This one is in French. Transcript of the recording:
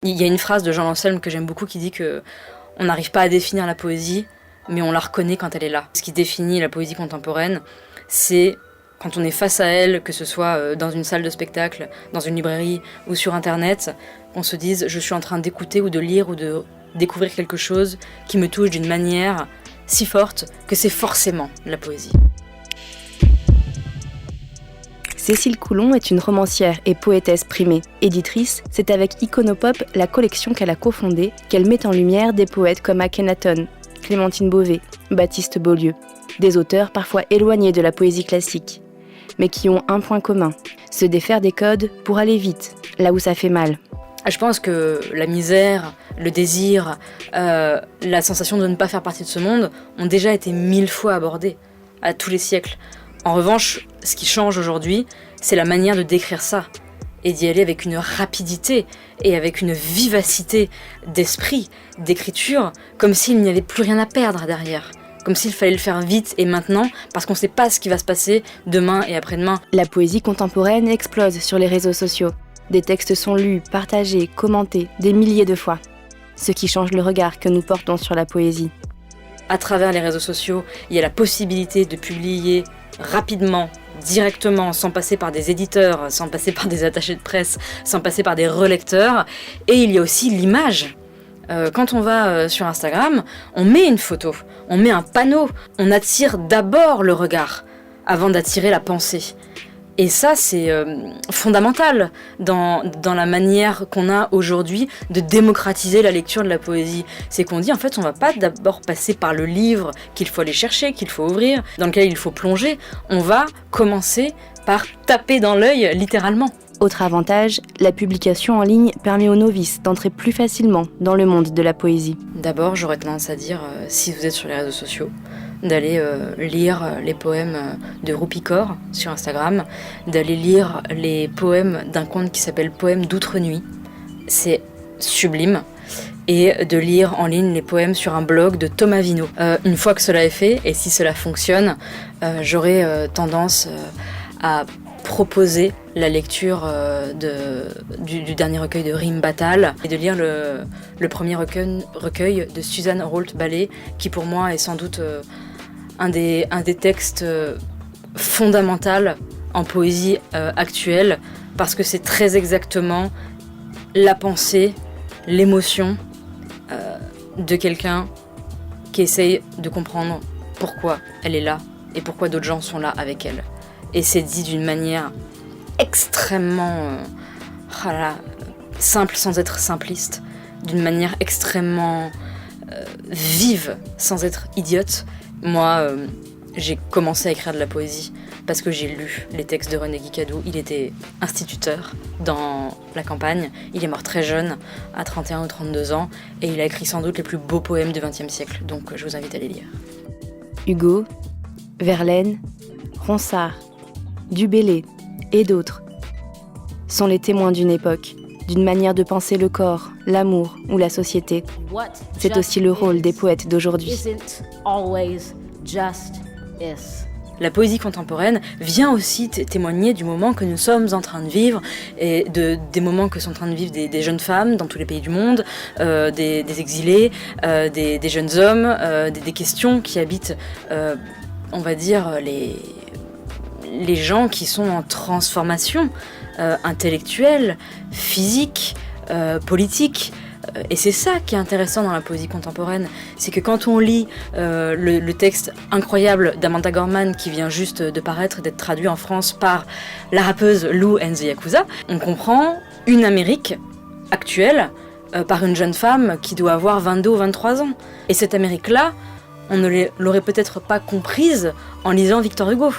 Il y a une phrase de Jean Lancelme que j'aime beaucoup qui dit que on n'arrive pas à définir la poésie, mais on la reconnaît quand elle est là. Ce qui définit la poésie contemporaine, c'est quand on est face à elle, que ce soit dans une salle de spectacle, dans une librairie ou sur Internet, qu'on se dise « je suis en train d'écouter ou de lire ou de découvrir quelque chose qui me touche d'une manière si forte que c'est forcément la poésie ». Cécile Coulon est une romancière et poétesse primée. Éditrice, c'est avec Iconopop, la collection qu'elle a cofondée, qu'elle met en lumière des poètes comme Akhenaton, Clémentine Beauvais, Baptiste Beaulieu. Des auteurs parfois éloignés de la poésie classique, mais qui ont un point commun, se défaire des codes pour aller vite, là où ça fait mal. Je pense que la misère, le désir, la sensation de ne pas faire partie de ce monde ont déjà été 1000 fois abordés à tous les siècles. En revanche, ce qui change aujourd'hui, c'est la manière de décrire ça et d'y aller avec une rapidité et avec une vivacité d'esprit, d'écriture, comme s'il n'y avait plus rien à perdre derrière. Comme s'il fallait le faire vite et maintenant, parce qu'on ne sait pas ce qui va se passer demain et après-demain. La poésie contemporaine explose sur les réseaux sociaux. Des textes sont lus, partagés, commentés, des milliers de fois. Ce qui change le regard que nous portons sur la poésie. À travers les réseaux sociaux, il y a la possibilité de publier rapidement, directement, sans passer par des éditeurs, sans passer par des attachés de presse, sans passer par des relecteurs. Et il y a aussi l'image. Quand on va sur Instagram, on met une photo, on met un panneau, on attire d'abord le regard avant d'attirer la pensée. Et ça, c'est fondamental dans la manière qu'on a aujourd'hui de démocratiser la lecture de la poésie. C'est qu'on dit, en fait, on va pas d'abord passer par le livre qu'il faut aller chercher, qu'il faut ouvrir, dans lequel il faut plonger. On va commencer par taper dans l'œil, littéralement. Autre avantage, la publication en ligne permet aux novices d'entrer plus facilement dans le monde de la poésie. D'abord, j'aurais tendance à dire, si vous êtes sur les réseaux sociaux, d'aller lire les poèmes de Rupi Kaur sur Instagram, d'aller lire les poèmes d'un conte qui s'appelle Poèmes d'outre-nuit. C'est sublime. Et de lire en ligne les poèmes sur un blog de Thomas Vino. Une fois que cela est fait, et si cela fonctionne, j'aurais tendance à proposer la lecture du dernier recueil de Rimes Batal et de lire le premier recueil de Suzanne Rolt-Ballé, qui pour moi est sans doute un des textes fondamentaux en poésie actuelle, parce que c'est très exactement la pensée, l'émotion de quelqu'un qui essaye de comprendre pourquoi elle est là et pourquoi d'autres gens sont là avec elle. Et c'est dit d'une manière extrêmement simple sans être simpliste, d'une manière extrêmement vive sans être idiote. Moi, j'ai commencé à écrire de la poésie parce que j'ai lu les textes de René Guicadou. Il était instituteur dans la campagne. Il est mort très jeune, à 31 ou 32 ans, et il a écrit sans doute les plus beaux poèmes du XXe siècle. Donc je vous invite à les lire. Hugo, Verlaine, Ronsard, Du Bellay et d'autres sont les témoins d'une époque, d'une manière de penser le corps, l'amour ou la société. C'est aussi le rôle des poètes d'aujourd'hui. La poésie contemporaine vient aussi témoigner du moment que nous sommes en train de vivre et des moments que sont en train de vivre des jeunes femmes dans tous les pays du monde, des exilés, des jeunes hommes, des questions qui habitent, on va dire, les gens qui sont en transformation intellectuelle, physique, politique. Et c'est ça qui est intéressant dans la poésie contemporaine, c'est que quand on lit le texte incroyable d'Amanda Gorman qui vient juste de paraître, d'être traduit en France par la rappeuse Lou and the Yakuza, on comprend une Amérique actuelle par une jeune femme qui doit avoir 22 ou 23 ans. Et cette Amérique-là, on ne l'aurait peut-être pas comprise en lisant Victor Hugo.